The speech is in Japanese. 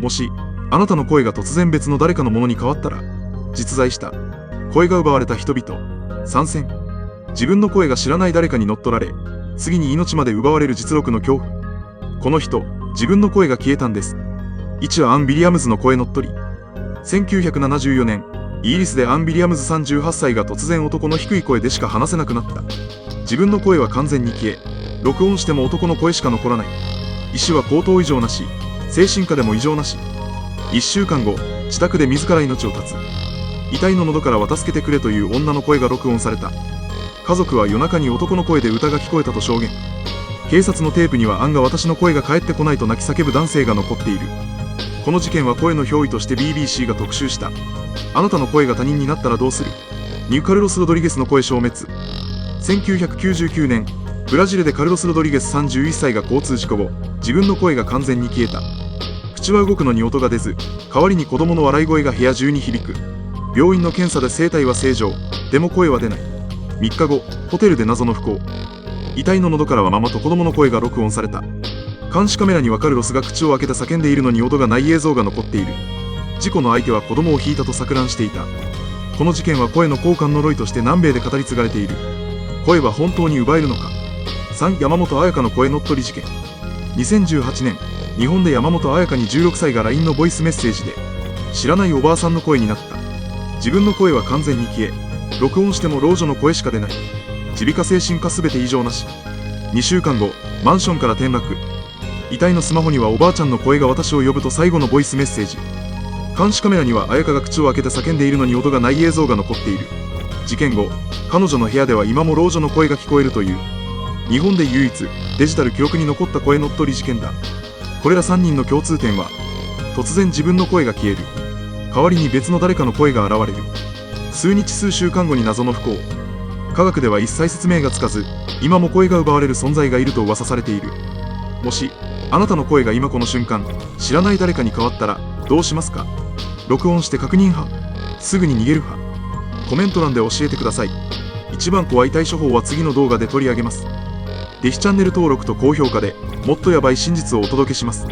もし、あなたの声が突然別の誰かのものに変わったら、実在した、声が奪われた人々、参戦。自分の声が知らない誰かに乗っ取られ、次に命まで奪われる実録の恐怖。この人、自分の声が消えたんです。1はアン・ビリアムズの声乗っ取り。1974年、イギリスでアン・ビリアムズ38歳が突然男の低い声でしか話せなくなった。自分の声は完全に消え、録音しても男の声しか残らない。医師は口頭異常なし、精神科でも異常なし。1週間後、自宅で自ら命を絶つ。遺体の喉からは助けてくれという女の声が録音された。家族は夜中に男の声で歌が聞こえたと証言。警察のテープにはアンが私の声が返ってこないと泣き叫ぶ男性が残っている。この事件は声の憑依として BBC が特集した。あなたの声が他人になったらどうする？ニューカルロス・ロドリゲスの声消滅。1999年、ブラジルでカルロス・ロドリゲス31歳が交通事故後、自分の声が完全に消えた。口は動くのに音が出ず、代わりに子供の笑い声が部屋中に響く。病院の検査で声帯は正常、でも声は出ない。3日後、ホテルで謎の不幸。遺体の喉からはママと子供の声が録音された。監視カメラにはカルロスが口を開けて叫んでいるのに音がない映像が残っている。事故の相手は子供をひいたと錯乱していた。この事件は声の交換呪いとして南米で語り継がれている。声は本当に奪えるのか。3、山本彩香の声乗っ取り事件。2018年、日本で山本彩香に16歳が LINE のボイスメッセージで、知らないおばあさんの声になった。自分の声は完全に消え、録音しても老女の声しか出ない。耳鼻科精神科すべて異常なし。2週間後、マンションから転落。遺体のスマホにはおばあちゃんの声が私を呼ぶと最後のボイスメッセージ。監視カメラには彩香が口を開けて叫んでいるのに音がない映像が残っている。事件後、彼女の部屋では今も老女の声が聞こえるという。日本で唯一デジタル記憶に残った声乗っ取り事件だ。これら3人の共通点は、突然自分の声が消える。代わりに別の誰かの声が現れる。数日数週間後に謎の不幸。科学では一切説明がつかず、今も声が奪われる存在がいると噂されている。もし、あなたの声が今この瞬間、知らない誰かに変わったら、どうしますか？録音して確認派？すぐに逃げる派？コメント欄で教えてください。一番怖い対処法は次の動画で取り上げます。ぜひチャンネル登録と高評価でもっとやばい真実をお届けします。